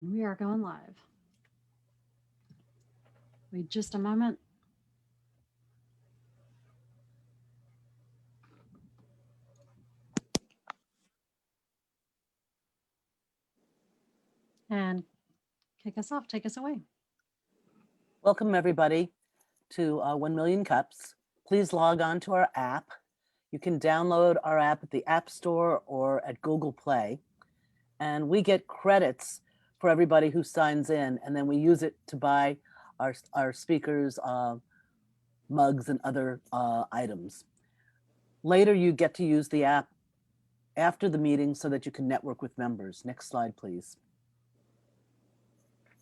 We are going live. Wait just a moment. And kick us off. Take us away. Welcome everybody to 1 Million Cups. Please log on to our app. You can download our app at the App Store or at Google Play. And we get credits for everybody who signs in, and then we use it to buy our speakers mugs and other items. Later, you get to use the app after the meeting so that you can network with members. Next slide, please.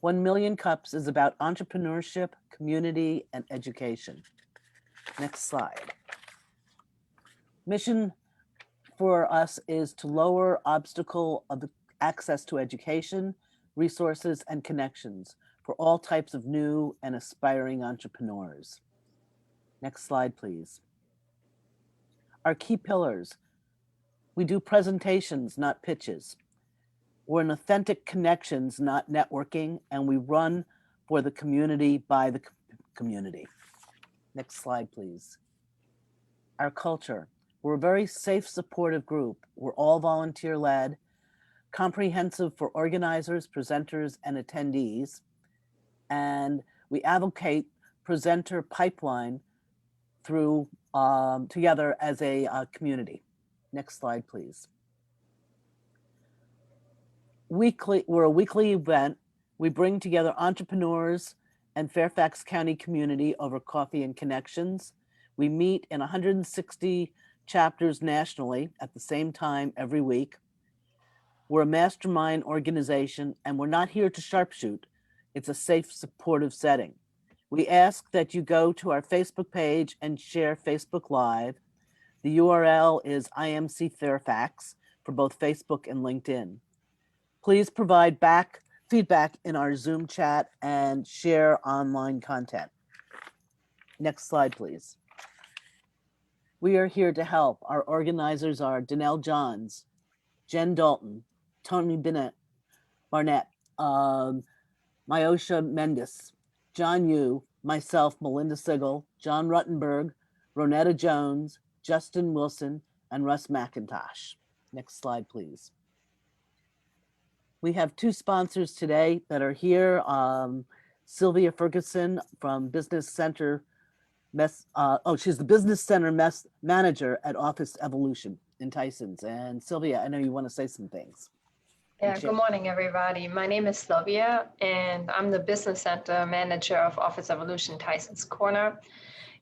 1 Million Cups is about entrepreneurship, community, and education. Next slide. Mission for us is to lower obstacle of access to education, resources, and connections for all types of new and aspiring entrepreneurs. Next slide, please. Our key pillars. We do presentations, not pitches. We're in authentic connections, not networking, and we run for the community by the community. Next slide, please. Our culture. We're a very safe, supportive group. We're all volunteer-led, comprehensive for organizers, presenters, and attendees. And we advocate presenter pipeline through together as a community. Next slide, please. We're a weekly event. We bring together entrepreneurs and Fairfax County community over coffee and connections. We meet in 160 chapters nationally at the same time every week. We're a mastermind organization, and we're not here to sharpshoot. It's a safe, supportive setting. We ask that you go to our Facebook page and share Facebook Live. The URL is IMC Fairfax for both Facebook and LinkedIn. Please provide feedback in our Zoom chat and share online content. Next slide, please. We are here to help. Our organizers are Danelle Johns, Jen Dalton, Tony Barnett, Myosha Mendes, John Yu, myself, Melinda Sigel, John Ruttenberg, Ronetta Jones, Justin Wilson, and Russ McIntosh. Next slide, please. We have two sponsors today that are here. Sylvia Ferguson from Business Center she's the Business Center Manager at Office Evolution in Tysons. And Sylvia, I know you want to say some things. Yeah, good morning, everybody. My name is Sylvia, and I'm the Business Center Manager of Office Evolution Tysons Corner.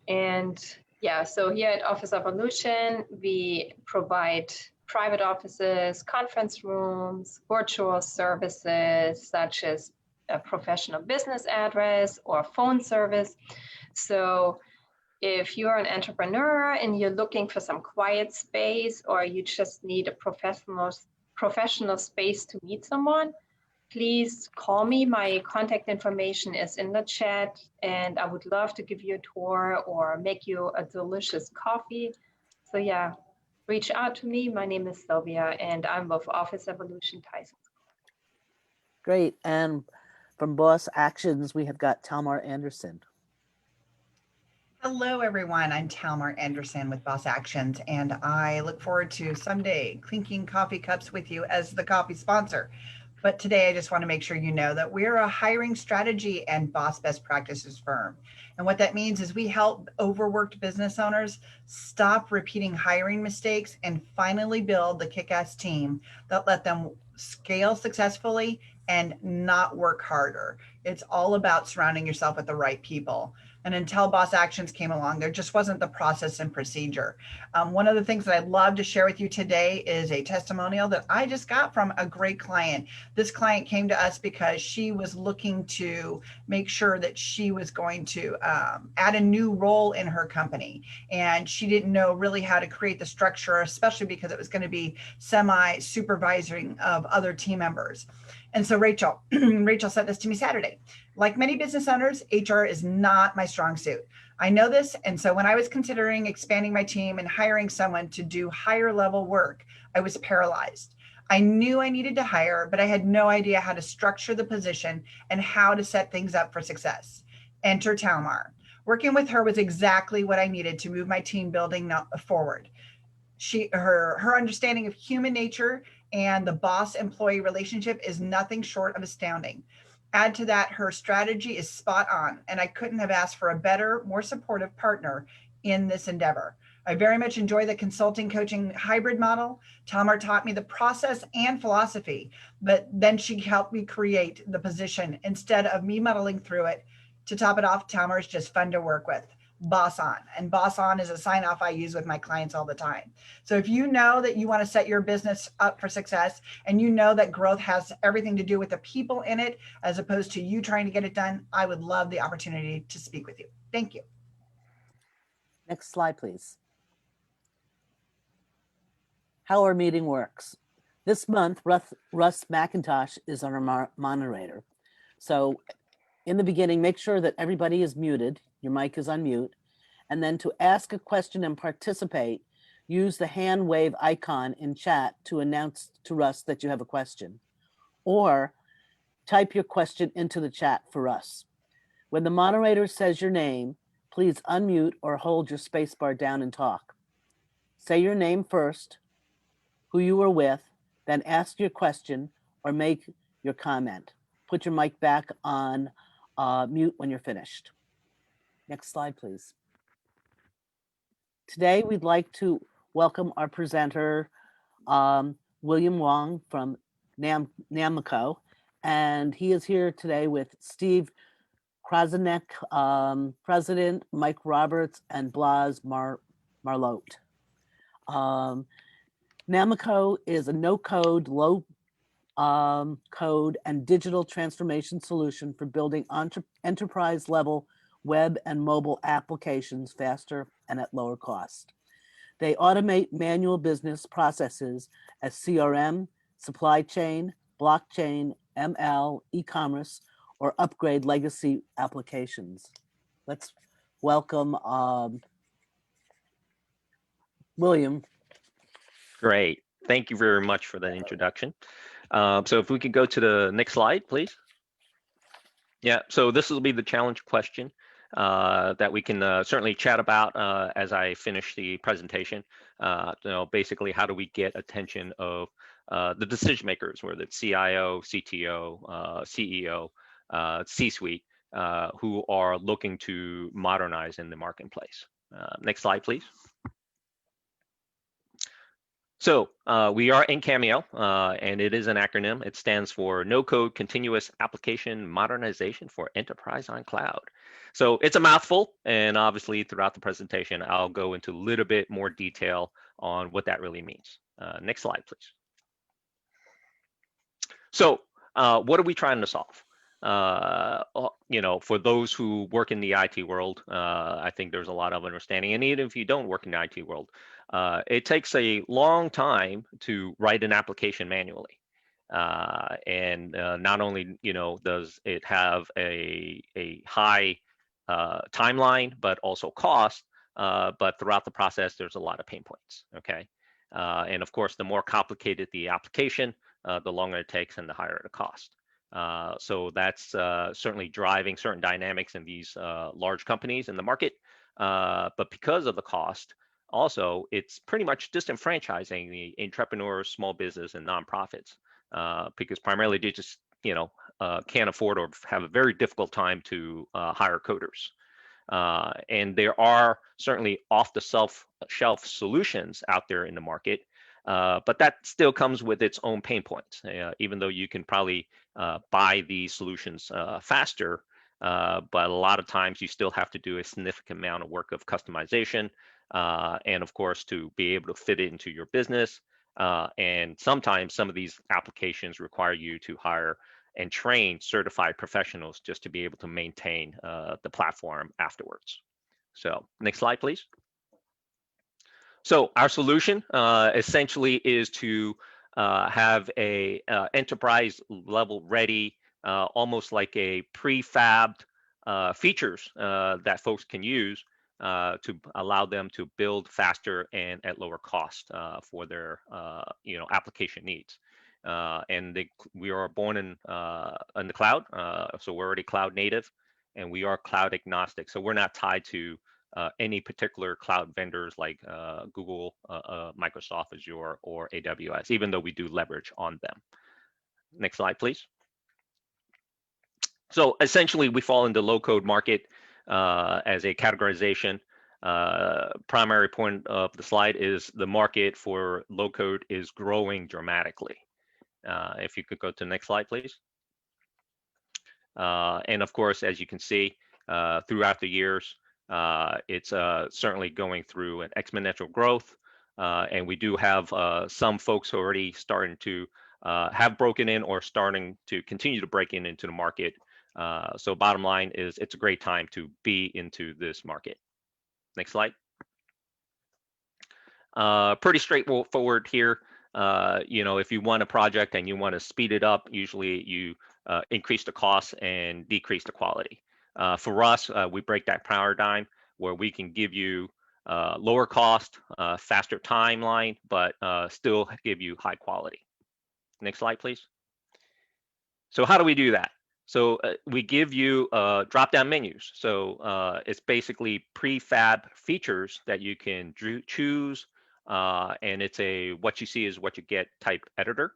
And yeah, so here at Office Evolution, we provide private offices, conference rooms, virtual services, such as a professional business address or phone service. So if you're an entrepreneur and you're looking for some quiet space, or you just need a professional space to meet someone, please call me. My contact information is in the chat, and I would love to give you a tour or make you a delicious coffee. So yeah, reach out to me. My name is Sylvia, and I'm with Office Evolution Tysons. Great. And from Boss Actions, we have got Talmar Anderson. Hello, everyone. I'm Talmar Anderson with Boss Actions, and I look forward to someday clinking coffee cups with you as the coffee sponsor. But today, I just want to make sure you know that we're a hiring strategy and boss best practices firm. And what that means is we help overworked business owners stop repeating hiring mistakes and finally build the kick-ass team that let them scale successfully and not work harder. It's all about surrounding yourself with the right people. And until Boss Actions came along, there just wasn't the process and procedure. One of the things that I'd love to share with you today is a testimonial that I just got from a great client. This client came to us because she was looking to make sure that she was going to add a new role in her company. And she didn't know really how to create the structure, especially because it was going to be semi-supervising of other team members. And so Rachel sent this to me Saturday. Like many business owners, HR is not my strong suit. I know this, and so when I was considering expanding my team and hiring someone to do higher level work, I was paralyzed. I knew I needed to hire, but I had no idea how to structure the position and how to set things up for success. Enter Talmar. Working with her was exactly what I needed to move my team building forward. Her understanding of human nature and the boss-employee relationship is nothing short of astounding. Add to that, her strategy is spot on, and I couldn't have asked for a better, more supportive partner in this endeavor. I very much enjoy the consulting coaching hybrid model. Tamar taught me the process and philosophy, but then she helped me create the position instead of me muddling through it. To top it off, Tamar is just fun to work with. Boss on. And boss on is a sign off I use with my clients all the time. So if you know that you want to set your business up for success and you know that growth has everything to do with the people in it, as opposed to you trying to get it done, I would love the opportunity to speak with you. Thank you. Next slide, please. How our meeting works. This month, Russ McIntosh is our moderator. So in the beginning, make sure that everybody is muted. Your mic is on mute. And then to ask a question and participate, use the hand wave icon in chat to announce to Russ that you have a question. Or type your question into the chat for us. When the moderator says your name, please unmute or hold your spacebar down and talk. Say your name first, who you are with, then ask your question or make your comment. Put your mic back on mute when you're finished. Next slide, please. Today, we'd like to welcome our presenter, William Wong from NCameo, and he is here today with Steve Krasanek, President, Mike Roberts, and Blas Marlotte. NCameo is a no-code, low code and digital transformation solution for building enterprise-level web and mobile applications faster and at lower cost. They automate manual business processes as CRM, supply chain, blockchain, ML, e-commerce, or upgrade legacy applications. Let's welcome William. Great. Thank you very much for that introduction. So if we could go to the next slide, please. Yeah, so this will be the challenge question that we can certainly chat about as I finish the presentation. Basically, how do we get attention of the decision makers, whether it's CIO, CTO, CEO, C-suite, who are looking to modernize in the marketplace. Next slide, please. So we are NCameo, and it is an acronym. It stands for No Code Continuous Application Modernization for Enterprise on Cloud. So it's a mouthful, and obviously throughout the presentation, I'll go into a little bit more detail on what that really means. Next slide, please. So what are we trying to solve? For those who work in the IT world, I think there's a lot of understanding. And even if you don't work in the IT world, it takes a long time to write an application manually. And not only, does it have a high timeline, but also cost, but throughout the process, there's a lot of pain points, okay? And of course, the more complicated the application, the longer it takes and the higher the cost. So that's certainly driving certain dynamics in these large companies in the market. But because of the cost, also, it's pretty much disenfranchising the entrepreneurs, small business, and nonprofits because primarily they just, can't afford or have a very difficult time to hire coders. And there are certainly off-the-shelf solutions out there in the market, but that still comes with its own pain points, even though you can probably buy these solutions faster, but a lot of times you still have to do a significant amount of work of customization, and of course, to be able to fit it into your business. And sometimes some of these applications require you to hire and train certified professionals just to be able to maintain the platform afterwards. So next slide, please. So our solution essentially is to have a enterprise level ready, almost like a prefabbed features that folks can use to allow them to build faster and at lower cost for their application needs. and we are born in the cloud, so we're already cloud native, and we are cloud agnostic. So we're not tied to any particular cloud vendors like Google, Microsoft Azure, or AWS, even though we do leverage on them. Next slide, please. So essentially, we fall into low-code market as a categorization. Primary point of the slide is the market for low-code is growing dramatically. If you could go to the next slide, please. And of course, as you can see, throughout the years, it's certainly going through an exponential growth. And we do have some folks already starting to have broken in or starting to continue to break into the market. So bottom line is it's a great time to be into this market. Next slide. Pretty straightforward here. If you want a project and you want to speed it up, usually you increase the cost and decrease the quality. For us, we break that paradigm where we can give you lower cost, faster timeline, but still give you high quality. Next slide, please. So how do we do that? So we give you drop-down menus. So it's basically prefab features that you can choose, and it's a what you see is what you get type editor.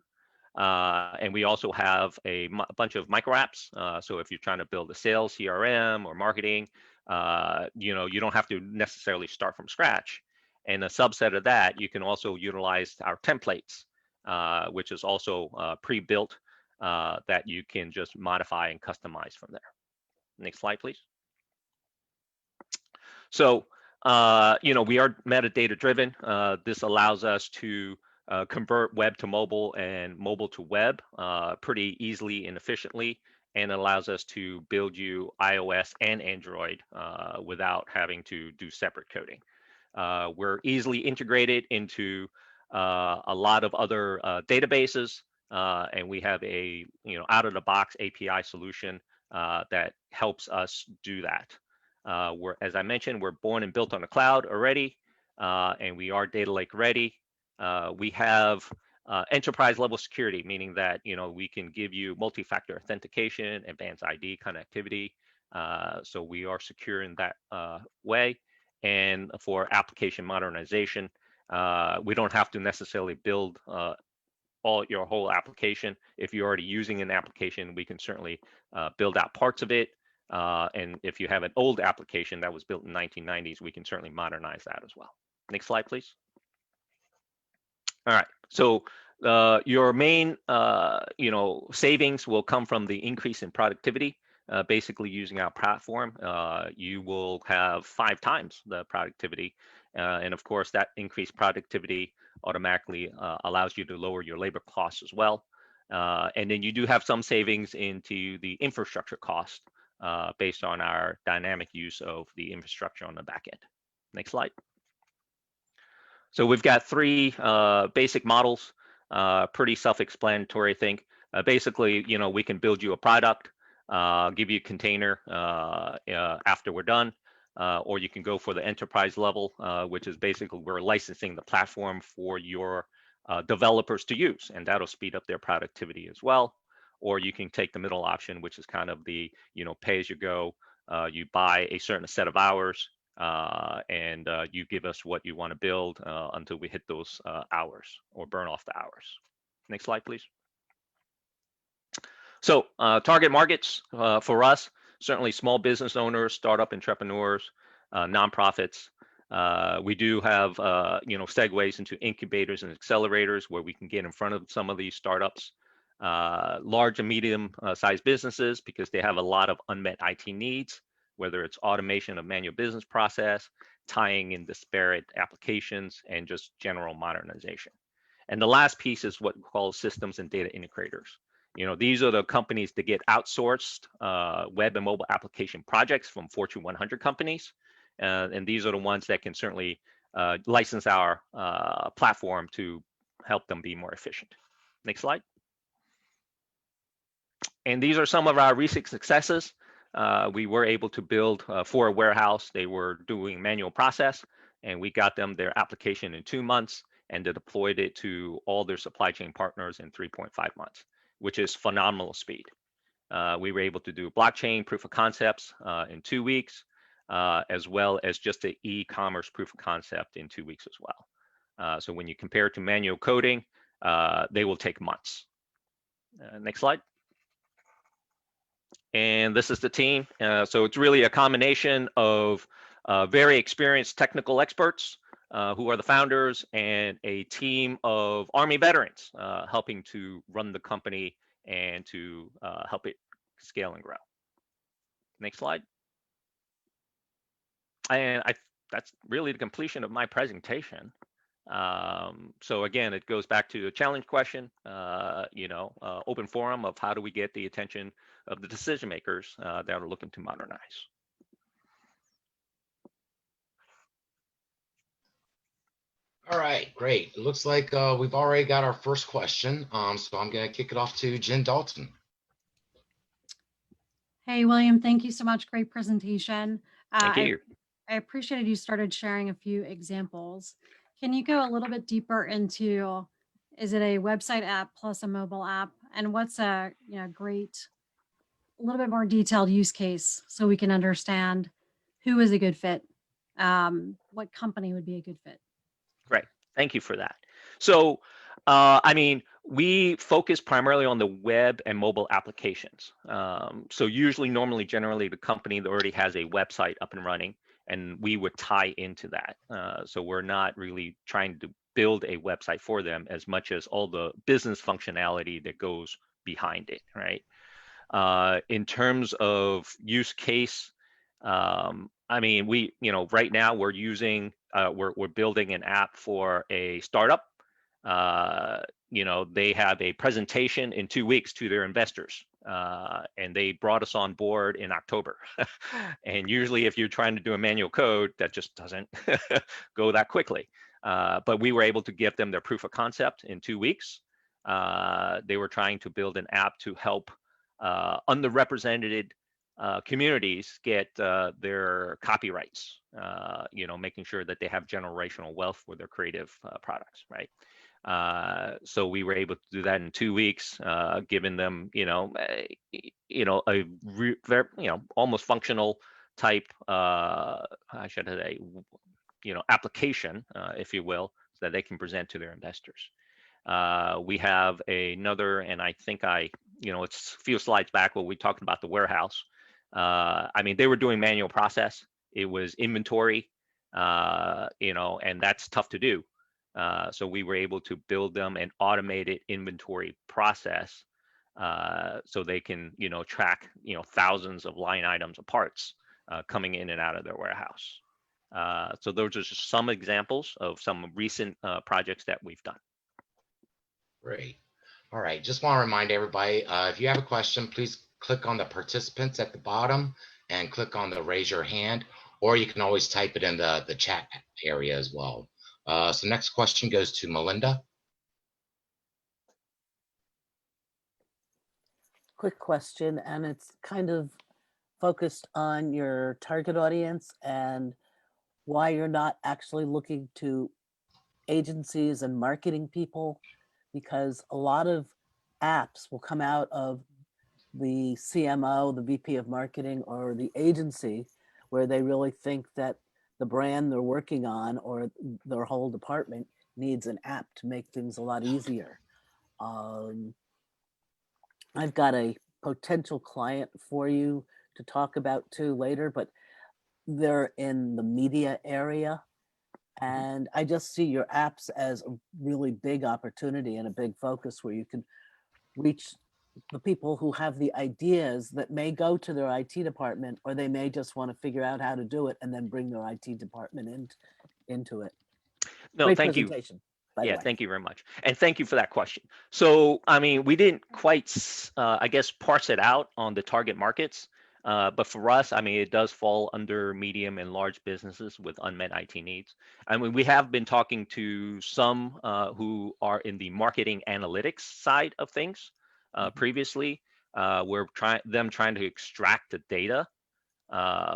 And we also have a bunch of micro apps. So if you're trying to build a sales CRM or marketing, you don't have to necessarily start from scratch. And a subset of that, you can also utilize our templates, which is also pre-built, that you can just modify and customize from there. Next slide, please. So, we are metadata driven. This allows us to convert web to mobile and mobile to web pretty easily and efficiently, and allows us to build you iOS and Android without having to do separate coding. We're easily integrated into a lot of other databases, and we have a out-of-the-box API solution that helps us do that. As I mentioned, we're born and built on the cloud already, and we are data lake ready. We have enterprise level security, meaning that we can give you multi-factor authentication, advanced ID connectivity. So we are secure in that way. And for application modernization, we don't have to necessarily build your whole application. If you're already using an application, we can certainly build out parts of it. And if you have an old application that was built in the 1990s, we can certainly modernize that as well. Next slide, please. All right, so your main savings will come from the increase in productivity. Basically using our platform, you will have 5 times the productivity. And of course, that increased productivity automatically allows you to lower your labor costs as well. And then you do have some savings into the infrastructure cost based on our dynamic use of the infrastructure on the back end. Next slide. So we've got 3 basic models, pretty self-explanatory, I think. Basically, we can build you a product, give you a container after we're done, or you can go for the enterprise level, which is basically we're licensing the platform for your developers to use, and that'll speed up their productivity as well. Or you can take the middle option, which is kind of the pay as you go. You buy a certain set of hours, and you give us what you want to build until we hit those hours or burn off the hours. Next slide, please. So target markets for us, certainly small business owners, startup entrepreneurs, nonprofits. We do have segues into incubators and accelerators where we can get in front of some of these startups. Large and medium sized businesses, because they have a lot of unmet IT needs, whether it's automation of manual business process, tying in disparate applications, and just general modernization. And the last piece is what we call systems and data integrators. These are the companies that get outsourced web and mobile application projects from Fortune 100 companies. And these are the ones that can certainly license our platform to help them be more efficient. Next slide. And these are some of our recent successes. We were able to build for a warehouse. They were doing manual process, and we got them their application in 2 months. and they deployed it to all their supply chain partners in 3.5 months, which is phenomenal speed. We were able to do blockchain proof of concepts in 2 weeks, as well as just the e-commerce proof of concept in 2 weeks as well. So when you compare it to manual coding, they will take months. Next slide. And this is the team. So it's really a combination of very experienced technical experts who are the founders, and a team of Army veterans helping to run the company and to help it scale and grow. Next slide. And that's really the completion of my presentation. So again, it goes back to the challenge question, open forum of how do we get the attention of the decision makers that are looking to modernize. All right, great. It looks like we've already got our first question. So I'm going to kick it off to Jen Dalton. Hey, William, thank you so much. Great presentation. Thank you. I appreciated you started sharing a few examples. Can you go a little bit deeper into, is it a website app plus a mobile app? And what's a great, a little bit more detailed use case so we can understand who is a good fit? What company would be a good fit? Great. Thank you for that. So, we focus primarily on the web and mobile applications. So usually, generally, the company that already has a website up and running, and we would tie into that. So we're not really trying to build a website for them as much as all the business functionality that goes behind it, right? In terms of use case, right now we're using, we're building an app for a startup. They have a presentation in 2 weeks to their investors, and they brought us on board in October. And usually if you're trying to do a manual code, that just doesn't go that quickly. But we were able to give them their proof of concept in 2 weeks. They were trying to build an app to help underrepresented communities get their copyrights, making sure that they have generational wealth for their creative products, right? So we were able to do that in 2 weeks, giving them, almost functional type, application, if you will, so that they can present to their investors. We have another, and I think it's a few slides back where we talked about the warehouse. They were doing manual process. It was inventory, and that's tough to do. So we were able to build them an automated inventory process, so they can, track, thousands of line items of parts coming in and out of their warehouse. So those are just some examples of some recent projects that we've done. Great. All right. Just want to remind everybody, if you have a question, please click on the participants at the bottom and click on the raise your hand, or you can always type it in the chat area as well. So next question goes to Melinda. Quick question, and it's kind of focused on your target audience and why you're not actually looking to agencies and marketing people, because a lot of apps will come out of the CMO, the VP of marketing, or the agency, where they really think that the brand they're working on or their whole department needs an app to make things a lot easier. I've got a potential client for you to talk about too later, but they're in the media area. And I just see your apps as a really big opportunity and a big focus where you can reach the people who have the ideas that may go to their IT department, or they may just want to figure out how to do it and then bring their IT department into it. No, Great thank you. presentation, by the Yeah, way. thank you very much. And thank you for that question. So, we didn't quite, parse it out on the target markets. But for us, it does fall under medium and large businesses with unmet IT needs. We have been talking to some who are in the marketing analytics side of things previously. We're trying to extract the data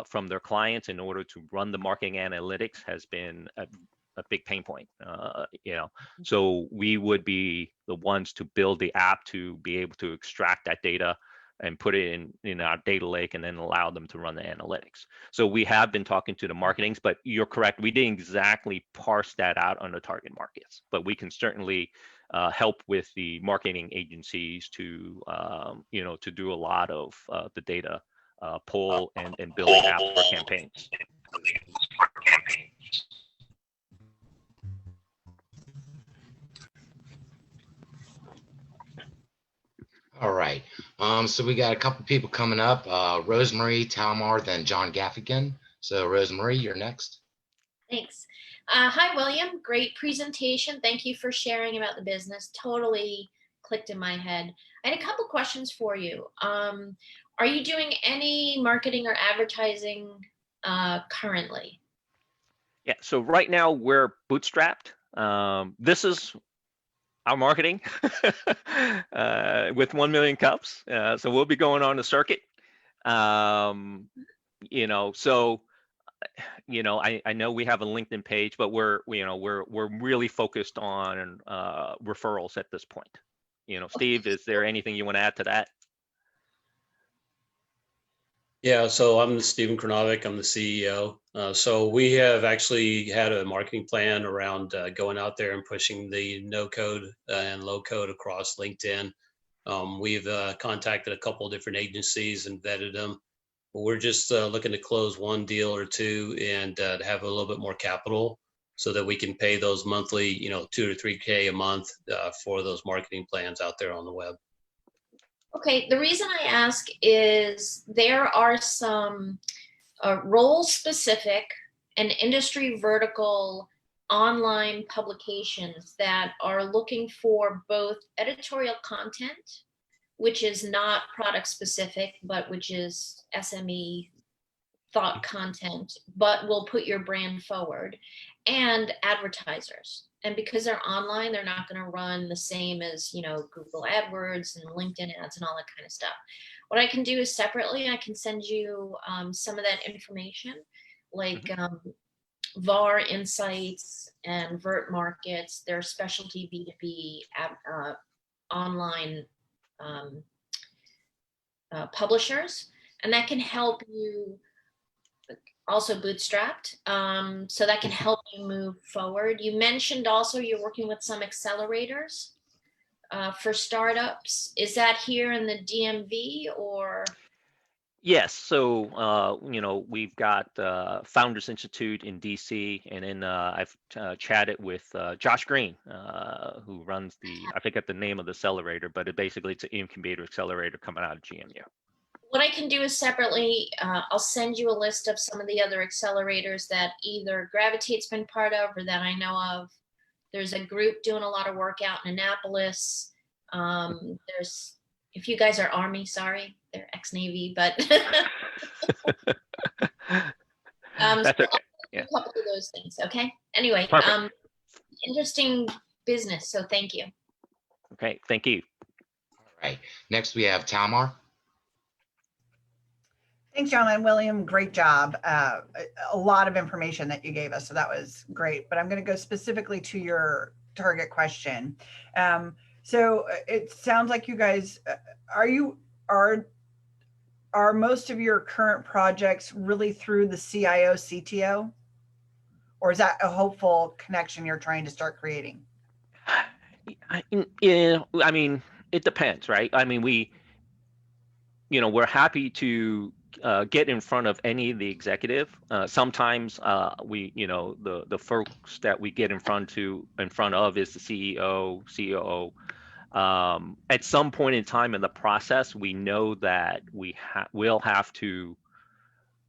from their clients in order to run the marketing analytics has been a big pain point. So we would be the ones to build the app to be able to extract that data and put it in our data lake, and then allow them to run the analytics. So we have been talking to the marketings, but you're correct, we didn't exactly parse that out on the target markets, but we can certainly help with the marketing agencies to to do a lot of the data pull and building apps for campaigns. All right. So we got a couple people coming up. Rosemary Talmar, then John Gaffigan. So Rosemary, you're next. Thanks. Hi, William. Great presentation. Thank you for sharing about the business. Totally clicked in my head. I had a couple questions for you. Are you doing any marketing or advertising currently? Yeah, so right now we're bootstrapped. This is our marketing with 1 Million Cups. So we'll be going on the circuit. I know we have a LinkedIn page, but we're really focused on referrals at this point. Steve, is there anything you want to add to that? Yeah, so I'm Stephen Kronovic. I'm the CEO. So we have actually had a marketing plan around going out there and pushing the no code and low code across LinkedIn. We've contacted a couple of different agencies and vetted them. But we're just looking to close one deal or two and have a little bit more capital so that we can pay those monthly, $2 to $3K a month for those marketing plans out there on the web. Okay, the reason I ask is there are some role-specific and industry vertical online publications that are looking for both editorial content, which is not product specific, but which is SME thought content, but will put your brand forward, and advertisers. And because they're online, they're not going to run the same as, Google AdWords and LinkedIn ads and all that kind of stuff. What I can do is separately, I can send you some of that information, like VAR Insights and Vert Markets. They're specialty B2B online publishers, and that can help you. Also bootstrapped, so that can help you move forward. You mentioned also you're working with some accelerators for startups. Is that here in the DMV or? Yes, so we've got Founders Institute in DC, and then I've chatted with Josh Green, who runs I forget the name of the accelerator, but it's an incubator accelerator coming out of GMU. What I can do is separately, I'll send you a list of some of the other accelerators that either Gravitate's been part of or that I know of. There's a group doing a lot of work out in Annapolis. If you guys are Army, sorry, they're ex-Navy, but That's okay. Yeah. A couple of those things, okay? Anyway, interesting business, so thank you. Okay, thank you. All right. Next, we have Talmar. Thanks, John and William. Great job. A lot of information that you gave us, so that was great. But I'm going to go specifically to your target question. So it sounds like you guys are most of your current projects really through the CIO, CTO, or is that a hopeful connection you're trying to start creating? It depends, right? We're happy to get in front of any of the executive. Sometimes the folks that we get in front of is the CEO, COO. At some point in time in the process, we know that we'll have to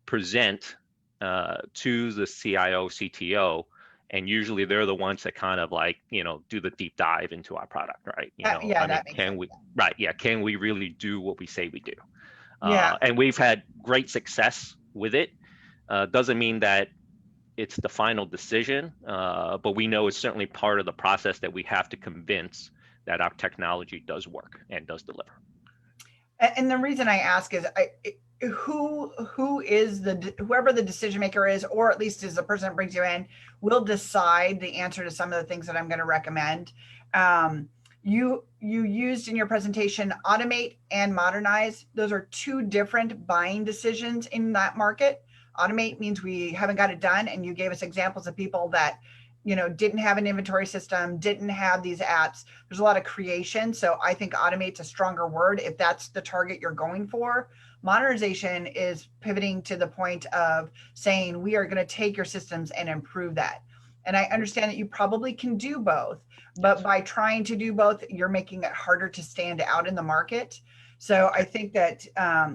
present to the CIO, CTO, and usually they're the ones that kind of do the deep dive into our product, right? Can we really do what we say we do? And we've had great success with it. Doesn't mean that it's the final decision, but we know it's certainly part of the process that we have to convince that our technology does work and does deliver. And the reason I ask is who is whoever the decision maker is, or at least is the person that brings you in, will decide the answer to some of the things that I'm going to recommend. You used in your presentation automate and modernize. Those are two different buying decisions in that market. Automate means we haven't got it done, and you gave us examples of people that didn't have an inventory system, didn't have these apps. There's a lot of creation, so I think automate's a stronger word if that's the target you're going for. Modernization is pivoting to the point of saying we are going to take your systems and improve that. And I understand that you probably can do both, but by trying to do both, you're making it harder to stand out in the market. So I think that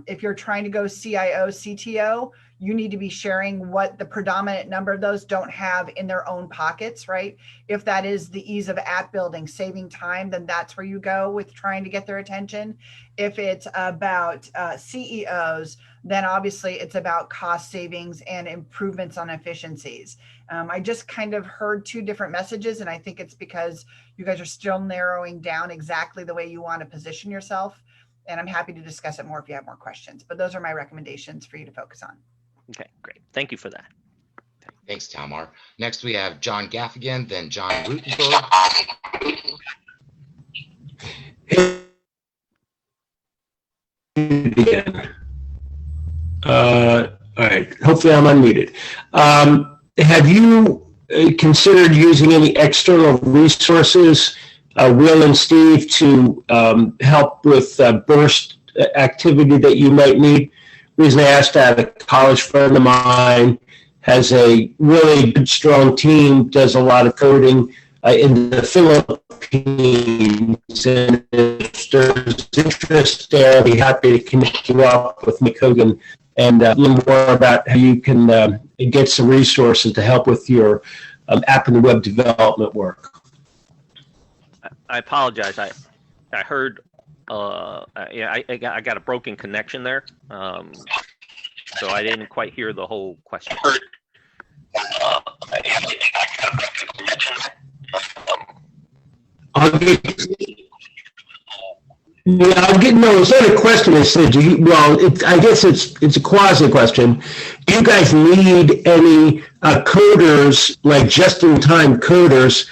if you're trying to go CIO, CTO, you need to be sharing what the predominant number of those don't have in their own pockets, right? If that is the ease of app building, saving time, then that's where you go with trying to get their attention. If it's about CEOs, then obviously it's about cost savings and improvements on efficiencies. I just kind of heard two different messages, and I think it's because you guys are still narrowing down exactly the way you want to position yourself. And I'm happy to discuss it more if you have more questions, but those are my recommendations for you to focus on. Okay, great. Thank you for that. Thanks, Talmar. Next, we have John Gaffigan, then John Rutenberg. All right. Hopefully, I'm unmuted. Have you considered using any external resources, Will and Steve, to help with burst activity that you might need? The reason I asked that, a college friend of mine has a really good, strong team, does a lot of coding in the Philippines, and if there's interest there, I'd be happy to connect you up with Mick Hogan and learn more about how you can get some resources to help with your app and web development work. I apologize. I heard. Yeah, I got a broken connection there, so I didn't quite hear the whole question. I'll get no. It's not a question. It said, I guess it's a quasi question. Do you guys need any coders, like just-in-time coders,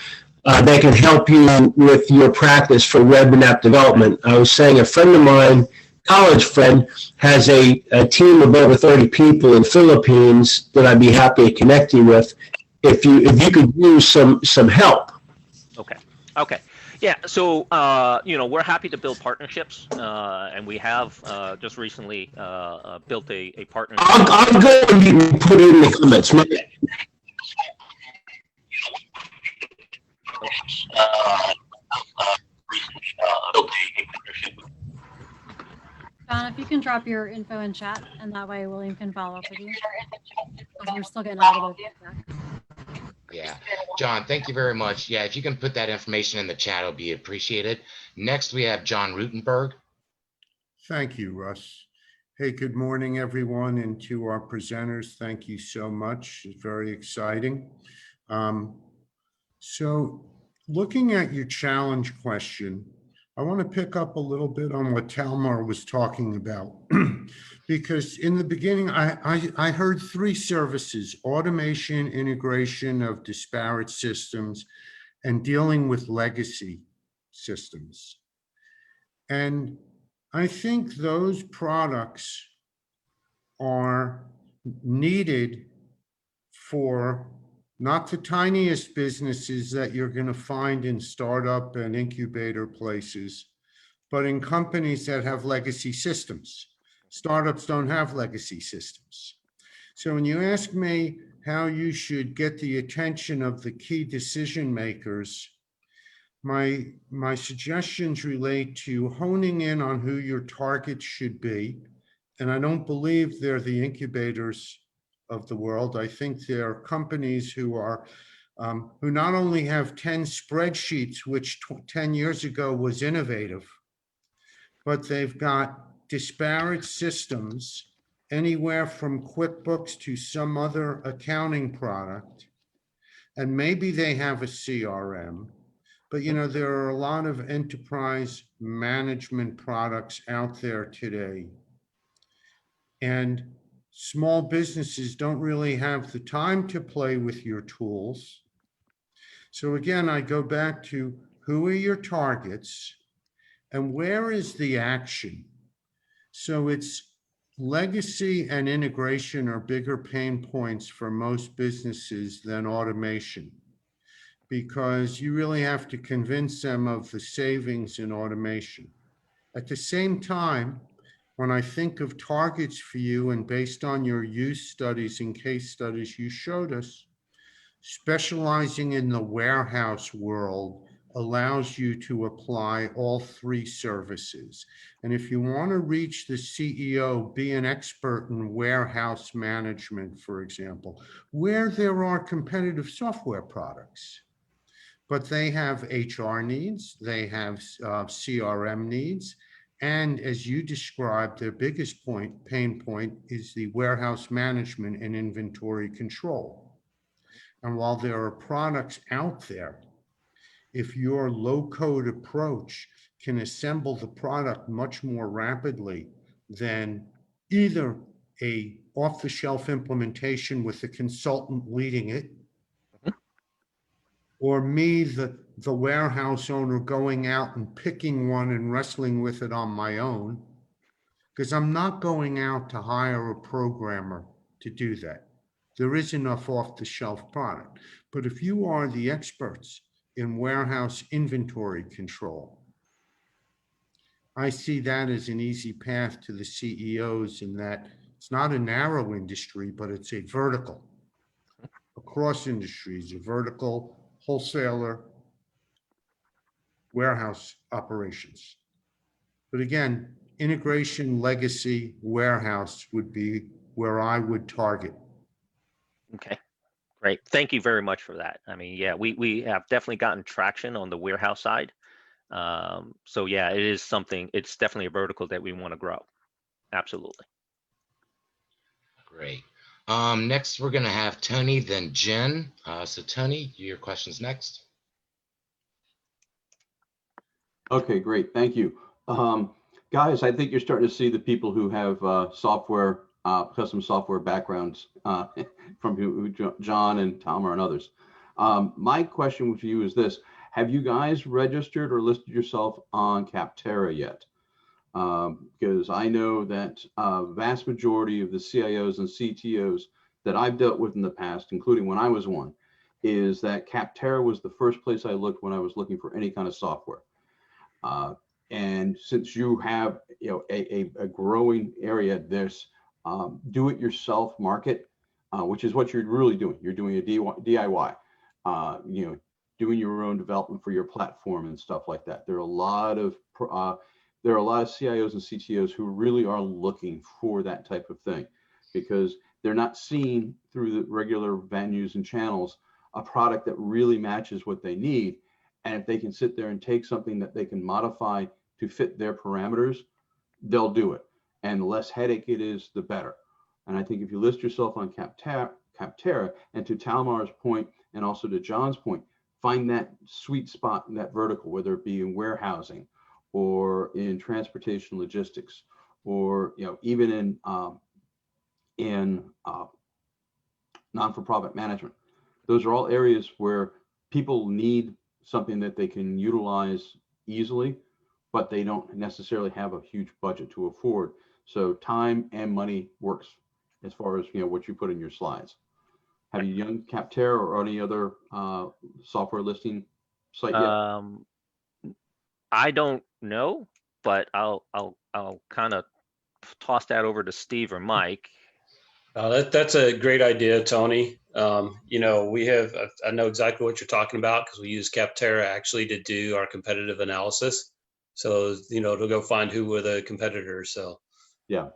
that can help you with your practice for web and app development? I was saying a friend of mine, college friend, has a team of over 30 people in Philippines that I'd be happy to connect you with if you could use some help. Okay. Yeah, so we're happy to build partnerships, and we have just recently built a partnership. I'll go and put it in the comments. John, if you can drop your info in chat, and that way William can follow up with you. Because we're still getting a little bit of feedback. Yeah, John, thank you very much. Yeah, if you can put that information in the chat, it'll be appreciated. Next, we have John Rutenberg. Thank you, Russ. Hey, good morning, everyone, and to our presenters, thank you so much. It's very exciting. So looking at your challenge question, I want to pick up a little bit on what Talmar was talking about, because in the beginning, I heard three services: automation, integration of disparate systems, and dealing with legacy systems. And I think those products are needed for not the tiniest businesses that you're going to find in startup and incubator places, but in companies that have legacy systems. Startups don't have legacy systems. So when you ask me how you should get the attention of the key decision makers, my suggestions relate to honing in on who your targets should be. And I don't believe they're the incubators of the world. I think there are companies who are who not only have 10 spreadsheets, which 10 years ago was innovative, but they've got disparate systems, anywhere from QuickBooks to some other accounting product. And maybe they have a CRM, but there are a lot of enterprise management products out there today. And small businesses don't really have the time to play with your tools. So again, I go back to who are your targets and where is the action? So it's legacy and integration are bigger pain points for most businesses than automation, because you really have to convince them of the savings in automation. At the same time, when I think of targets for you and based on your use studies and case studies you showed us, specializing in the warehouse world allows you to apply all three services. And if you want to reach the CEO, be an expert in warehouse management, for example, where there are competitive software products, but they have HR needs, they have CRM needs, and as you described, their biggest pain point is the warehouse management and inventory control. And while there are products out there, if your low-code approach can assemble the product much more rapidly than either a off-the-shelf implementation with a consultant leading it, or me, the warehouse owner, going out and picking one and wrestling with it on my own, because I'm not going out to hire a programmer to do that. There is enough off-the-shelf product. But if you are the experts in warehouse inventory control, I see that as an easy path to the CEOs, in that it's not a narrow industry, but it's a vertical. Across industries, a vertical, wholesaler, warehouse operations. But again, integration, legacy, warehouse would be where I would target. Okay, great. Thank you very much for that. I mean, yeah, we have definitely gotten traction on the warehouse side. So yeah, it is something, it's definitely a vertical that we want to grow. Absolutely. Great. Next, we're going to have Tony, then Jen. So Tony, your question's next. Okay, great. Thank you. Guys, I think you're starting to see the people who have custom software backgrounds from John and Talmar and others. My question for you is this: have you guys registered or listed yourself on Capterra yet? Because I know that vast majority of the CIOs and CTOs that I've dealt with in the past, including when I was one, is that Capterra was the first place I looked when I was looking for any kind of software. And since you have a growing area, there's do-it-yourself market, which is what you're really doing. You're doing a DIY, doing your own development for your platform and stuff like that. There are a lot of CIOs and CTOs who really are looking for that type of thing, because they're not seeing through the regular venues and channels a product that really matches what they need. And if they can sit there and take something that they can modify to fit their parameters, they'll do it. And the less headache it is, the better. And I think if you list yourself on Capterra, and to Talmar's point, and also to John's point, find that sweet spot in that vertical, whether it be in warehousing or in transportation logistics, or even in non-for-profit management. Those are all areas where people need something that they can utilize easily, but they don't necessarily have a huge budget to afford. So time and money works as far as what you put in your slides. Have you done Capterra or any other software listing site yet? I don't know, but I'll kind of toss that over to Steve or Mike. That's a great idea, Tony. We have, I know exactly what you're talking about, because we use Capterra actually to do our competitive analysis. So, to go find who were the competitors. So, yeah,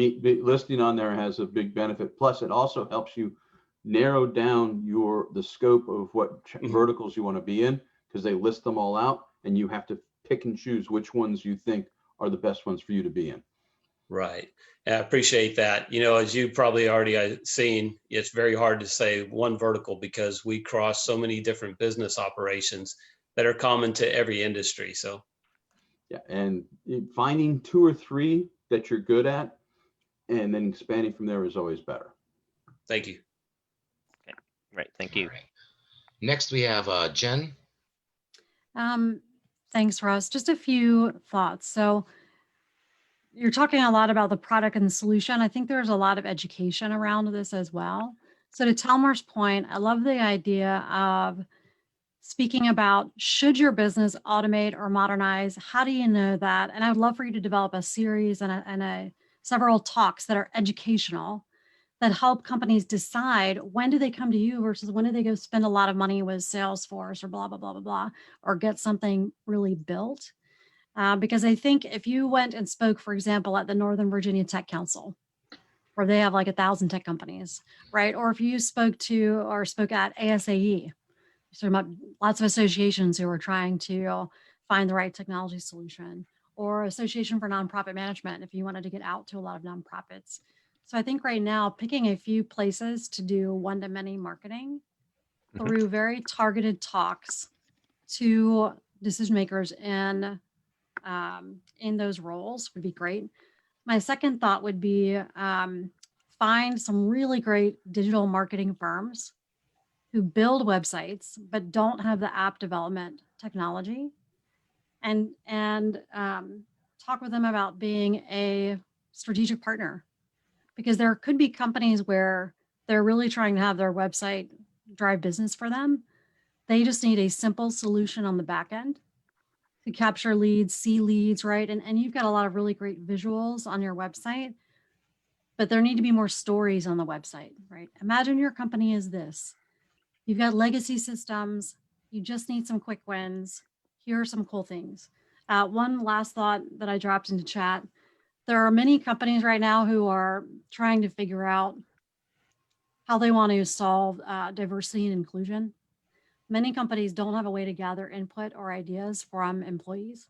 listing on there has a big benefit. Plus, it also helps you narrow down the scope of what verticals you want to be in, because they list them all out, and you have to pick and choose which ones you think are the best ones for you to be in. Right. I appreciate that. As you probably already seen, it's very hard to say one vertical, because we cross so many different business operations that are common to every industry. So, yeah, and finding 2 or 3 that you're good at and then expanding from there is always better. Thank you. Right. Thank you. All right. Next, we have Jen. Thanks, Russ. Just a few thoughts. So you're talking a lot about the product and the solution. I think there's a lot of education around this as well. So to Talmar's point, I love the idea of speaking about, should your business automate or modernize? How do you know that? And I'd love for you to develop a series and several talks that are educational, that help companies decide when do they come to you versus when do they go spend a lot of money with Salesforce or blah, blah, blah, blah, blah, or get something really built. Because I think if you went and spoke, for example, at the Northern Virginia Tech Council, where they have like 1,000 tech companies, right? Or if you spoke at ASAE, so lots of associations who are trying to find the right technology solution, or Association for Nonprofit Management, if you wanted to get out to a lot of nonprofits. So I think right now, picking a few places to do one-to-many marketing through very targeted talks to decision makers in those roles would be great. My second thought would be find some really great digital marketing firms who build websites but don't have the app development technology, and talk with them about being a strategic partner, because there could be companies where they're really trying to have their website drive business for them. They just need a simple solution on the back end to capture leads, see leads, right? And you've got a lot of really great visuals on your website, but there need to be more stories on the website, right? Imagine your company is this. You've got legacy systems. You just need some quick wins. Here are some cool things. One last thought that I dropped into chat. There are many companies right now who are trying to figure out how they want to solve diversity and inclusion. Many companies don't have a way to gather input or ideas from employees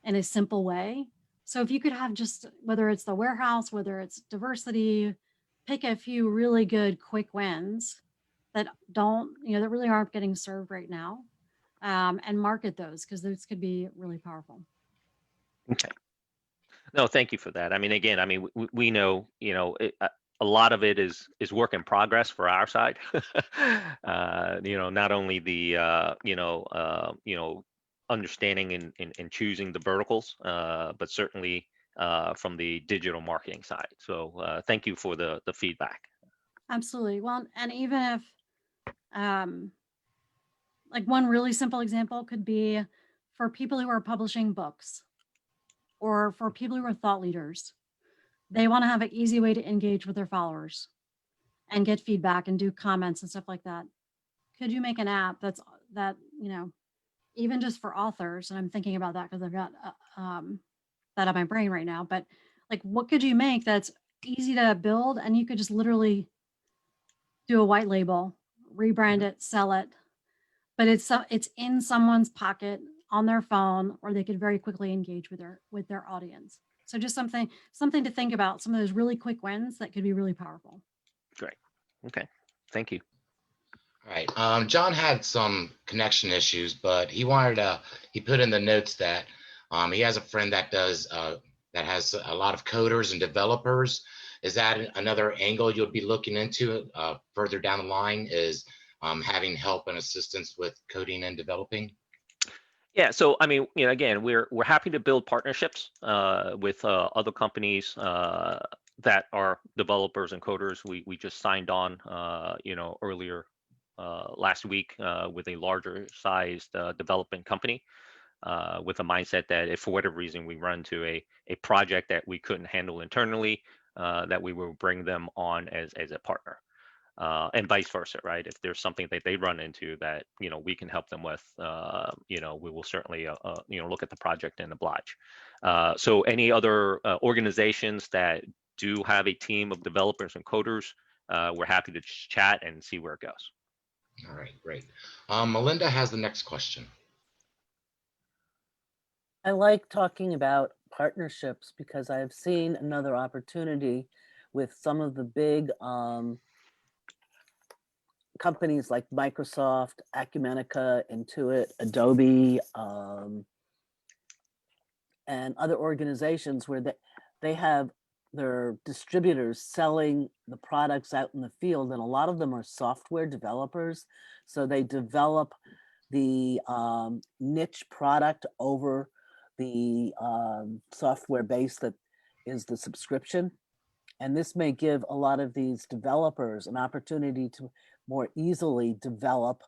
in a simple way. So if you could have just, whether it's the warehouse, whether it's diversity, pick a few really good quick wins that that really aren't getting served right now, and market those, because those could be really powerful. Okay. No, thank you for that. I mean, again, we know, a lot of it is work in progress for our side. Not only the, understanding and choosing the verticals, but certainly from the digital marketing side. So thank you for the feedback. Absolutely. Well, and even if, like one really simple example could be for people who are publishing books, or for people who are thought leaders, they want to have an easy way to engage with their followers and get feedback and do comments and stuff like that. Could you make an app that, even just for authors? And I'm thinking about that because I've got that on my brain right now. But like, what could you make that's easy to build, and you could just literally do a white label, rebrand it, sell it, but it's in someone's pocket on their phone, or they could very quickly engage with their audience. So just something to think about, some of those really quick wins that could be really powerful. Great. Okay. Thank you. All right. John had some connection issues, but he put in the notes that he has a friend that has a lot of coders and developers. Is that another angle you'll be looking into further down the line, is having help and assistance with coding and developing? Yeah, so again, we're happy to build partnerships with other companies that are developers and coders. We just signed on, earlier last week with a larger sized development company with a mindset that if for whatever reason we run into a project that we couldn't handle internally, that we will bring them on as a partner. And vice versa, right? If there's something that they run into that we can help them with, we will certainly look at the project and oblige. So any other organizations that do have a team of developers and coders, we're happy to chat and see where it goes. All right, great. Melinda has the next question. I like talking about partnerships because I've seen another opportunity with some of the big companies like Microsoft, Acumatica, Intuit, Adobe, and other organizations where they have they're distributors selling the products out in the field, and a lot of them are software developers. So they develop the niche product over the software base that is the subscription. And this may give a lot of these developers an opportunity to more easily develop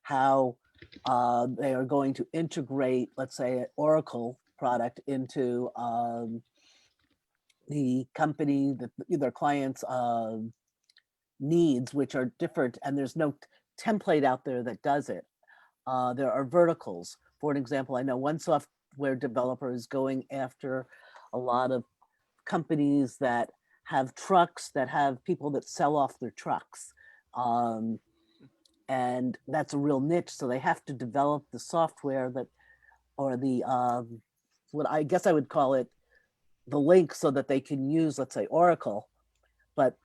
how they are going to integrate, let's say, an Oracle product into the company, their clients' needs, which are different, and there's no template out there that does it. There are verticals. For an example, I know one software developer is going after a lot of companies that have trucks, that have people that sell off their trucks. And that's a real niche. So they have to develop the software that, or the, what I guess I would call it, the link, so that they can use, let's say, Oracle, but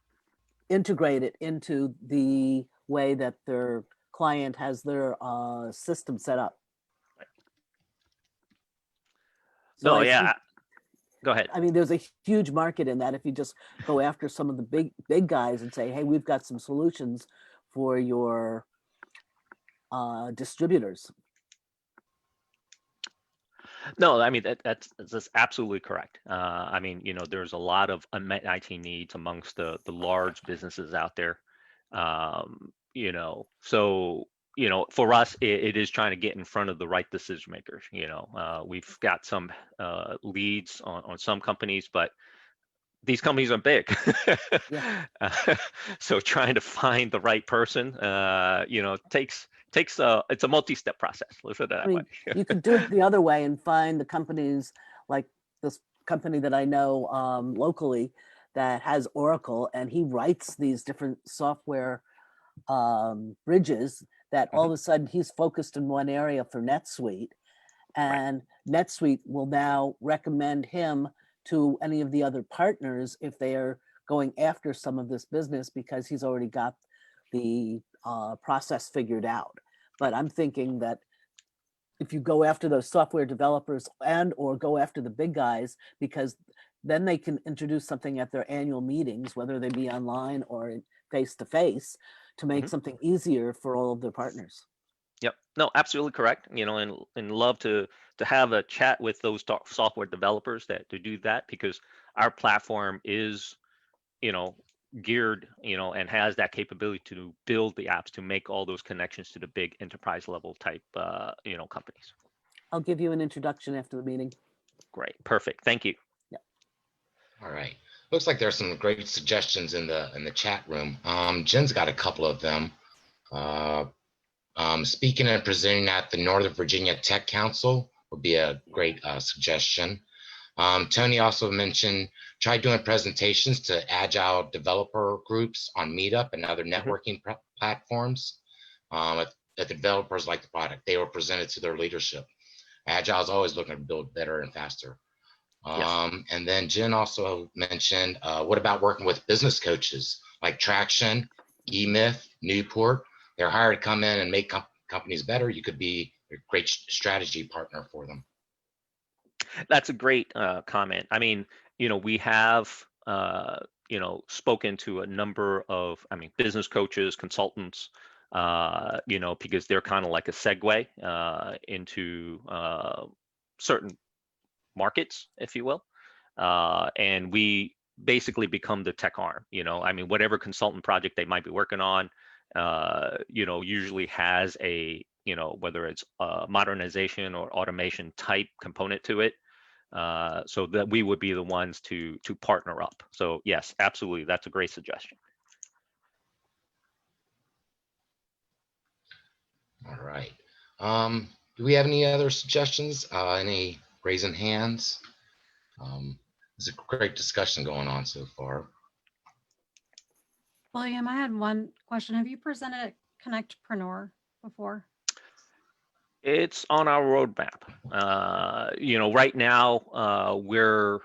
integrate it into the way that their client has their system set up. So No, I yeah. think, Go ahead. I mean, there's a huge market in that if you just go after some of the big guys and say, hey, we've got some solutions for your distributors. No, I mean, that's absolutely correct. I mean, there's a lot of unmet IT needs amongst the large businesses out there. So, for us, it is trying to get in front of the right decision makers. We've got some leads on some companies, but these companies are big. Yeah. So trying to find the right person, takes it's a multi-step process. Let's put it that I mean, way. you could do it the other way and find the companies like this company that I know locally that has Oracle, and he writes these different software bridges that all of a sudden he's focused in one area for NetSuite, and NetSuite will now recommend him to any of the other partners if they are going after some of this business, because he's already got the process figured out. But I'm thinking that if you go after those software developers and or go after the big guys, because then they can introduce something at their annual meetings, whether they be online or face to face, to make something easier for all of their partners. Yep. No, absolutely correct. And love to have a chat with those software developers to do that, because our platform is, geared, and has that capability to build the apps to make all those connections to the big enterprise level type, companies. I'll give you an introduction after the meeting. Great. Perfect. Thank you. Yeah. All right. Looks like there's some great suggestions in the chat room. Jen's got a couple of them. Speaking and presenting at the Northern Virginia Tech Council would be a great suggestion. Tony also mentioned try doing presentations to agile developer groups on Meetup and other networking platforms. If the developers like the product, they were presented to their leadership. Agile is always looking to build better and faster. And then Jen also mentioned, what about working with business coaches like Traction, eMyth, Newport? They're hired to come in and make companies better. You could be a great strategy partner for them. That's a great comment. I mean, we have, spoken to a number of, business coaches, consultants, because they're kind of like a segue into certain markets, if you will. And we basically become the tech arm, whatever consultant project they might be working on, usually has a, whether it's modernization or automation type component to it. So that we would be the ones to partner up. So yes, absolutely. That's a great suggestion. All right. Do we have any other suggestions? Any raising hands? There's a great discussion going on so far. William, I had one question. Have you presented at Connectpreneur before? It's on our roadmap. Right now we're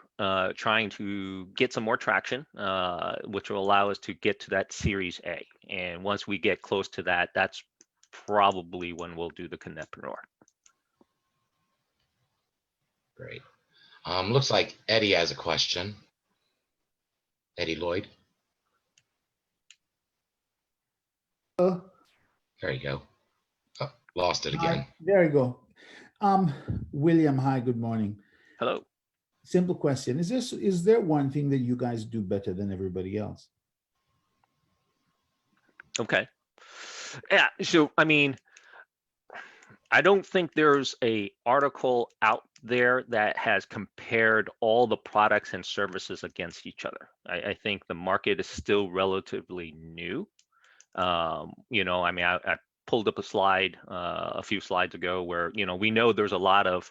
trying to get some more traction, which will allow us to get to that Series A. And once we get close to that, that's probably when we'll do the Connectpreneur. Great. Looks like Eddie has a question. Eddie Lloyd. There you go. Oh, lost it again. Hi, there you go. William, hi, good morning. Hello. Simple question. Is there one thing that you guys do better than everybody else? Okay. Yeah. So, I mean, I don't think there's a article out there that has compared all the products and services against each other. I think the market is still relatively new. You know, I mean, I pulled up a slide a few slides ago where, you know, we know there's a lot of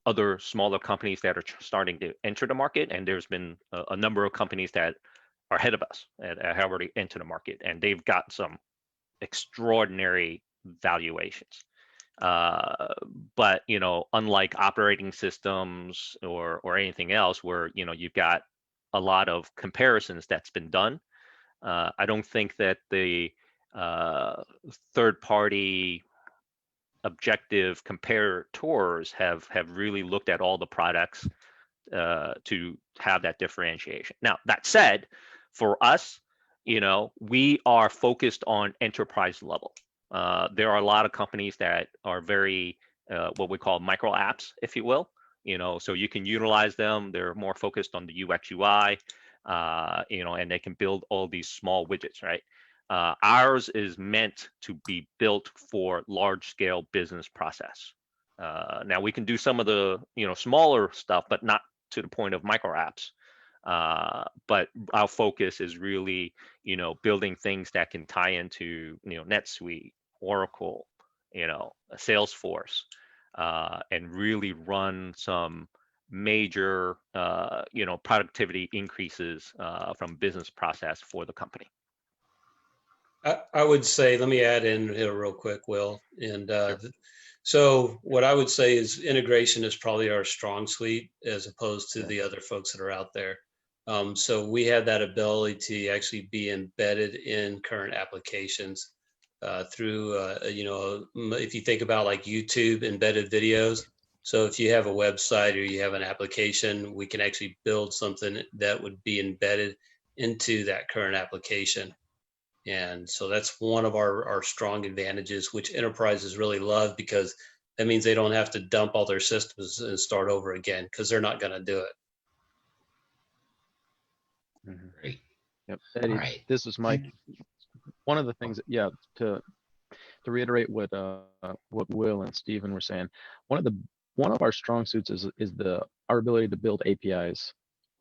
other smaller companies that are starting to enter the market, and there's been a number of companies that are ahead of us that have already entered the market, and they've got some extraordinary valuations. But you know, unlike operating systems or anything else, where you know you've got a lot of comparisons that's been done, I don't think that the third-party objective comparators have really looked at all the products to have that differentiation. Now, that said, for us, you know, we are focused on enterprise level. There are a lot of companies that are very what we call micro apps, if you will. You know, so you can utilize them. They're more focused on the UX UI, you know, and they can build all these small widgets, right? Ours is meant to be built for large scale business process. Now we can do some of the, you know, smaller stuff, but not to the point of micro apps. But our focus is really, you know, building things that can tie into, you know, NetSuite, Oracle, you know, Salesforce, and really run some major, you know, productivity increases from business process for the company. I would say, let me add in here real quick, Will. And so what I would say is integration is probably our strong suite as opposed to the other folks that are out there. So we have that ability to actually be embedded in current applications through, you know, if you think about like YouTube embedded videos. So if you have a website or you have an application, we can actually build something that would be embedded into that current application. And so that's one of our strong advantages, which enterprises really love, because that means they don't have to dump all their systems and start over again, because they're not going to do it. Great. Yep. Eddie, All right. this is Mike. One of the things, yeah, to reiterate what Will and Stephen were saying, one of our strong suits is our ability to build APIs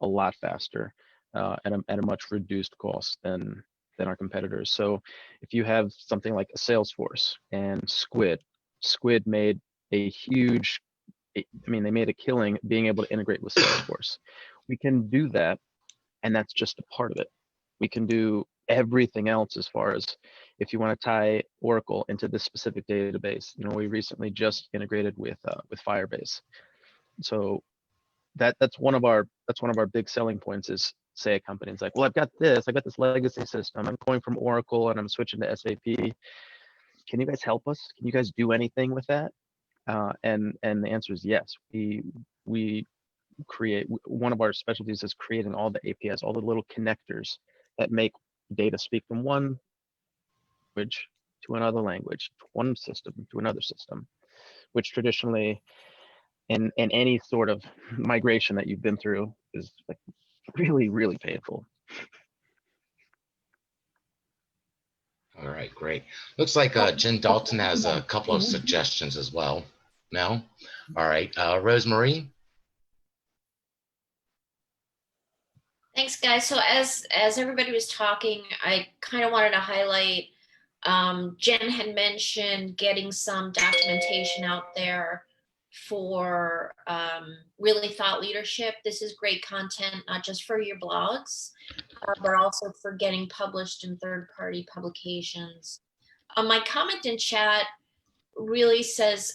a lot faster at a much reduced cost than our competitors. So if you have something like a Salesforce and Squid made a huge, I mean, they made a killing being able to integrate with Salesforce. We can do that, and that's just a part of it. We can do everything else as far as if you want to tie Oracle into this specific database. You know, we recently just integrated with Firebase. So that's one of our big selling points is, say a company's like, well, I've got this legacy system. I'm going from Oracle and I'm switching to SAP. Can you guys help us? Can you guys do anything with that? And the answer is yes. We create, one of our specialties is creating all the APIs, all the little connectors that make data speak from one language to another language, one system to another system, which traditionally in any sort of migration that you've been through is like really, really painful. All right, great. Looks like Jen Dalton has a couple of suggestions as well. Mel? All right, Rosemarie? Thanks, guys. So as everybody was talking, I kind of wanted to highlight, Jen had mentioned getting some documentation out there for really thought leadership. This is great content, not just for your blogs, but also for getting published in third-party publications. My comment in chat really says,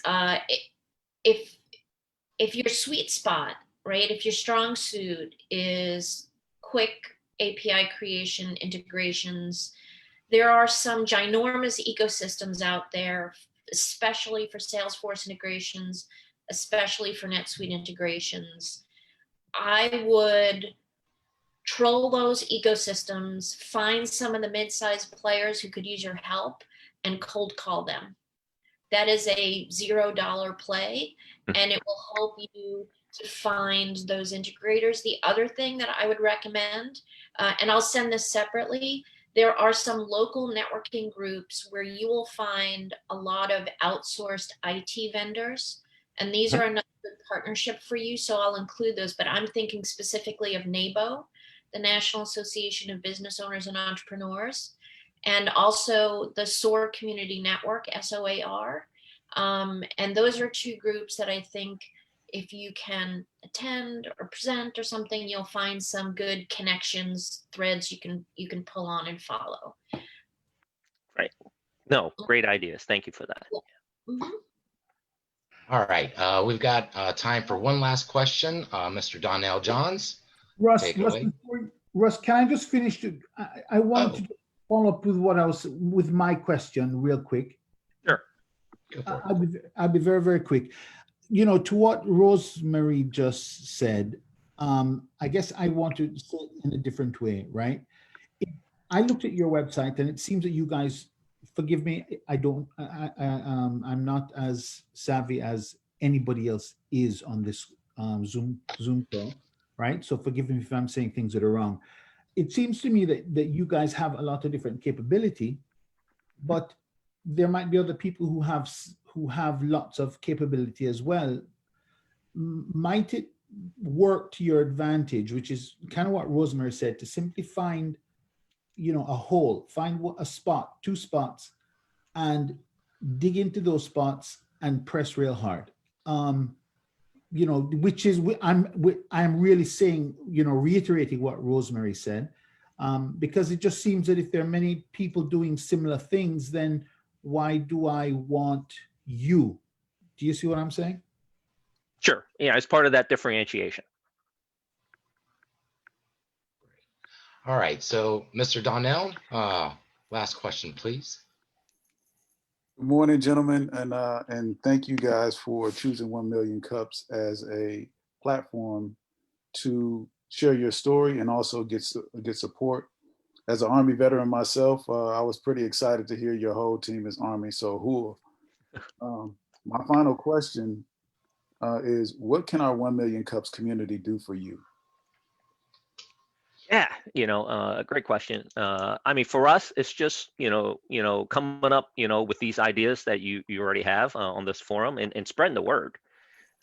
if your sweet spot, right, if your strong suit is quick API creation integrations, there are some ginormous ecosystems out there, especially for Salesforce integrations, especially for NetSuite integrations. I would troll those ecosystems, find some of the mid-sized players who could use your help, and cold call them. That is a $0 play, and it will help you to find those integrators. The other thing that I would recommend, and I'll send this separately, there are some local networking groups where you will find a lot of outsourced IT vendors, and these are another good partnership for you. So I'll include those, but I'm thinking specifically of NABO, the National Association of Business Owners and Entrepreneurs, and also the SOAR Community Network, SOAR. And those are two groups that I think if you can attend or present or something, you'll find some good connections, threads you can pull on and follow. Right. No, great ideas. Thank you for that. Mhm. All right, we've got time for one last question. Mr. Donnell Johns, Russ, take it away. Russ, can I just finish? I wanted Oh. to follow up with my question real quick. Sure. Go for it. I'll be very, very quick. You know, to what Rosemary just said, I guess I want to say it in a different way, right? I looked at your website and it seems that you guys, forgive me, I'm not as savvy as anybody else is on this Zoom call, right? So forgive me if I'm saying things that are wrong. It seems to me that you guys have a lot of different capability, but there might be other people who have lots of capability as well. Might it work to your advantage, which is kind of what Rosemary said, to simply find, a hole, find a spot, 2 spots, and dig into those spots and press real hard. Which is I'm really saying, reiterating what Rosemary said, because it just seems that if there are many people doing similar things, then why do I want you? Do you see what I'm saying? Sure. Yeah, as part of that differentiation. All right, so Mr. Donnell, last question, please. Good morning, gentlemen, and thank you guys for choosing 1 Million Cups as a platform to share your story and also get support. As an Army veteran myself, I was pretty excited to hear your whole team is Army, so hooah. My final question is, what can our 1 Million Cups community do for you? Yeah, a great question. I mean, for us, it's just, coming up, with these ideas that you already have on this forum and spreading the word.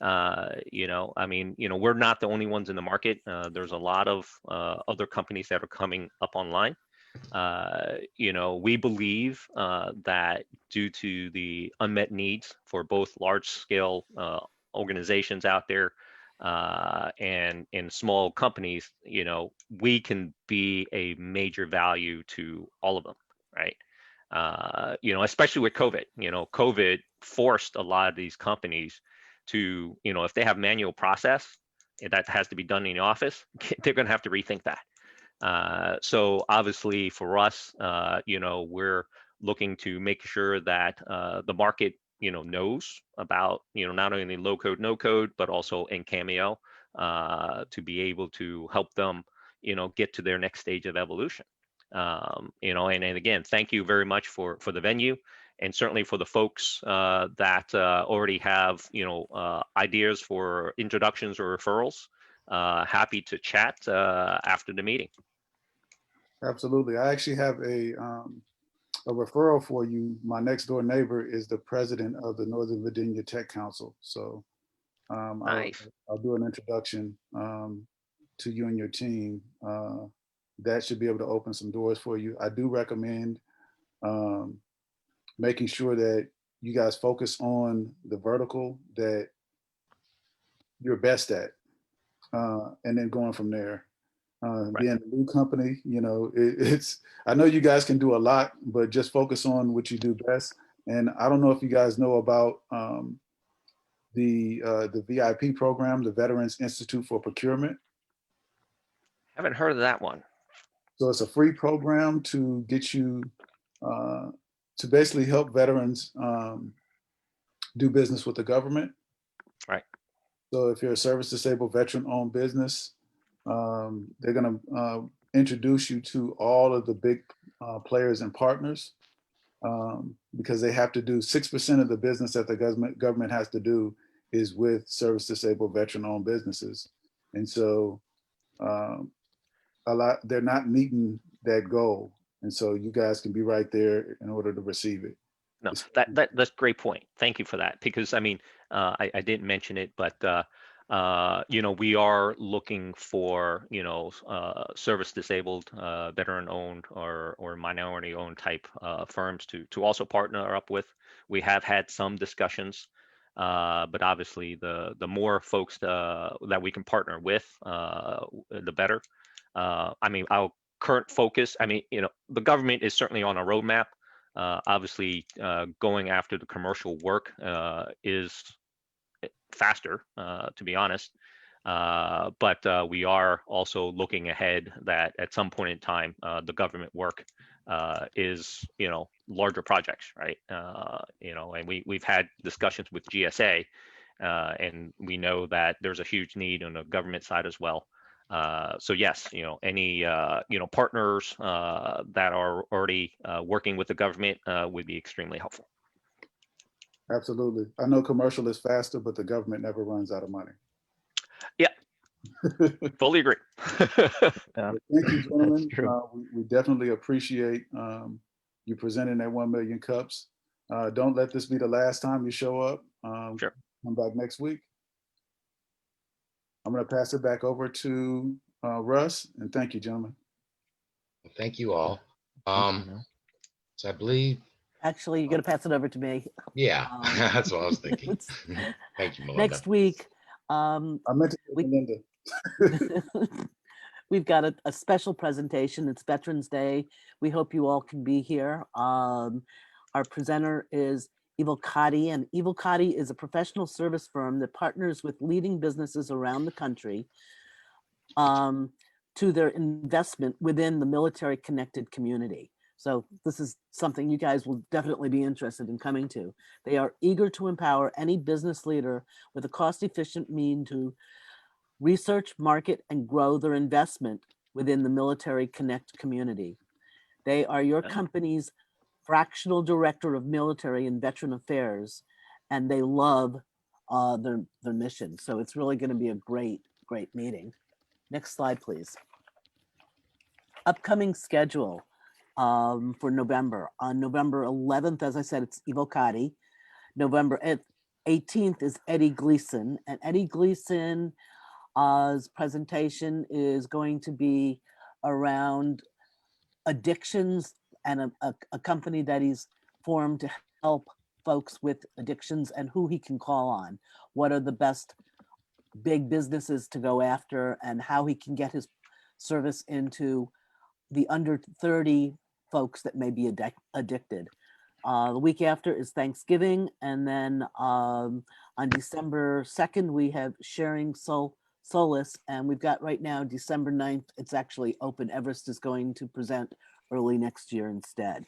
I mean, we're not the only ones in the market. There's a lot of other companies that are coming up online. We believe that due to the unmet needs for both large scale organizations out there and in small companies, we can be a major value to all of them, right? Especially with COVID. COVID forced a lot of these companies to, if they have manual process that has to be done in the office, they're going to have to rethink that. So obviously for us, we're looking to make sure that the market knows about, not only low code, no code, but also NCameo to be able to help them, get to their next stage of evolution. And again, thank you very much for the venue, and certainly for the folks that already have, ideas for introductions or referrals. Happy to chat after the meeting. Absolutely. I actually have a referral for you. My next door neighbor is the president of the Northern Virginia Tech Council. So Nice. I'll do an introduction to you and your team. That should be able to open some doors for you. I do recommend making sure that you guys focus on the vertical that you're best at, and then going from there. Right. Being a new company, I know you guys can do a lot, but just focus on what you do best. And I don't know if you guys know about the VIP program, the Veterans Institute for Procurement. Haven't heard of that one. So it's a free program to get you to basically help veterans do business with the government. Right. So if you're a service disabled veteran owned business, They're going to introduce you to all of the big players and partners, because they have to do 6% of the business that the government has to do is with service disabled veteran owned businesses. And so they're not meeting that goal. And so you guys can be right there in order to receive it. No, that's a great point. Thank you for that. Because I mean, I didn't mention it, but we are looking for service disabled, veteran owned or minority owned type firms to also partner up with. We have had some discussions, but obviously the more folks that we can partner with, the better. I mean, our current focus. I mean, the government is certainly on a roadmap. Obviously, going after the commercial work is faster, to be honest. But we are also looking ahead that at some point in time, the government work is, larger projects, right? And we've had discussions with GSA, and we know that there's a huge need on the government side as well. So yes, any partners that are already working with the government would be extremely helpful. Absolutely. I know commercial is faster, but the government never runs out of money. Yeah, fully agree. Thank you, gentlemen. We definitely appreciate you presenting that 1 Million Cups. Don't let this be the last time you show up. Sure. Come back next week. I'm going to pass it back over to Russ, and thank you, gentlemen. Thank you all. So I believe. Actually, you're going to pass it over to me. Yeah, that's what I was thinking. Thank you, Melinda. Next week, I meant to Melinda. We've got a special presentation. It's Veterans Day. We hope you all can be here. Our presenter is Evocati, and Evocati is a professional service firm that partners with leading businesses around the country to their investment within the military connected community. So this is something you guys will definitely be interested in coming to. They are eager to empower any business leader with a cost-efficient mean to research, market, and grow their investment within the military connect community. They are your company's fractional director of military and veteran affairs, and they love their mission. So it's really going to be a great meeting. Next slide, please. Upcoming schedule for November. On November 11th, as I said, it's Evocati. November 18th is Eddie Gleason, and Eddie Gleason's presentation is going to be around addictions and a company that he's formed to help folks with addictions and who he can call on. What are the best big businesses to go after and how he can get his service into the under 30 folks that may be addicted. The week after is Thanksgiving. And then on December 2nd, we have Sharing Solace. And we've got right now, December 9th, it's actually open. Everest is going to present early next year instead.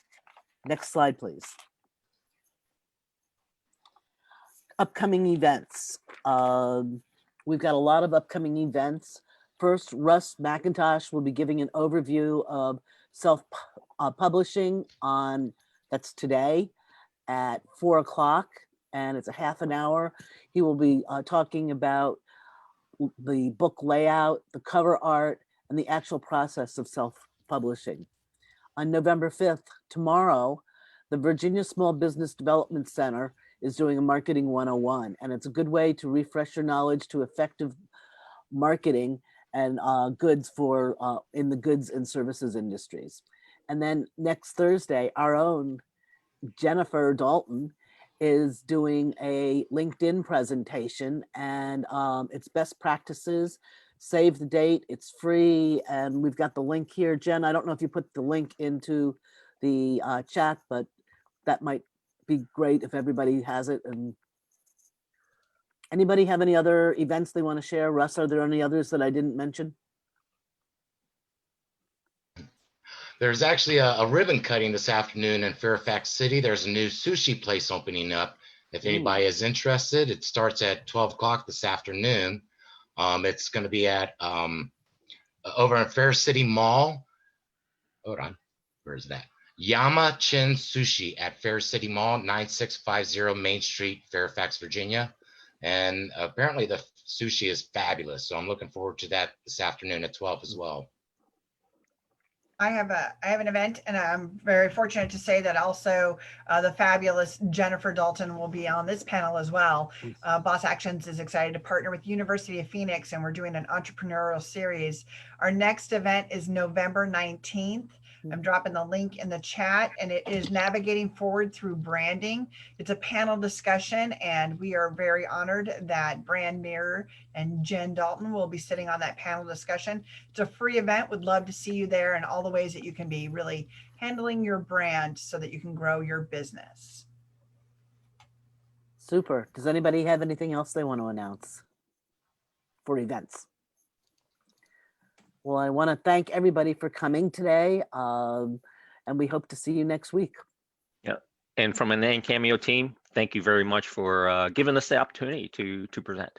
Next slide, please. Upcoming events. We've got a lot of upcoming events. First, Russ McIntosh will be giving an overview of self-publishing that's today at 4 o'clock, and it's a half an hour. He will be talking about the book layout, the cover art, and the actual process of self-publishing. On November 5th, tomorrow, the Virginia Small Business Development Center is doing a Marketing 101, and it's a good way to refresh your knowledge to effective marketing and goods for in the goods and services industries. And then next Thursday, our own Jennifer Dalton is doing a LinkedIn presentation, and it's best practices. Save the date, it's free, and we've got the link here. Jen, I don't know if you put the link into the chat, but that might be great if everybody has it. And anybody have any other events they want to share? Russ, are there any others that I didn't mention? There's actually a ribbon cutting this afternoon in Fairfax City. There's a new sushi place opening up. If anybody is interested, it starts at 12 o'clock this afternoon. It's going to be at over in Fair City Mall. Hold on, where's that? Yama Chin Sushi at Fair City Mall, 9650 Main Street, Fairfax, Virginia. And apparently the sushi is fabulous. So I'm looking forward to that this afternoon at 12 as well. I have an event, and I'm very fortunate to say that also the fabulous Jennifer Dalton will be on this panel as well. Boss Actions is excited to partner with University of Phoenix, and we're doing an entrepreneurial series. Our next event is November 19th. I'm dropping the link in the chat, and it is Navigating Forward Through Branding. It's a panel discussion, and we are very honored that Brand Mirror and Jen Dalton will be sitting on that panel discussion. It's a free event. Would love to see you there, and all the ways that you can be really handling your brand so that you can grow your business. Super. Does anybody have anything else they want to announce for events? Well, I want to thank everybody for coming today, and we hope to see you next week. Yeah, and from an NCameo team, thank you very much for giving us the opportunity to present.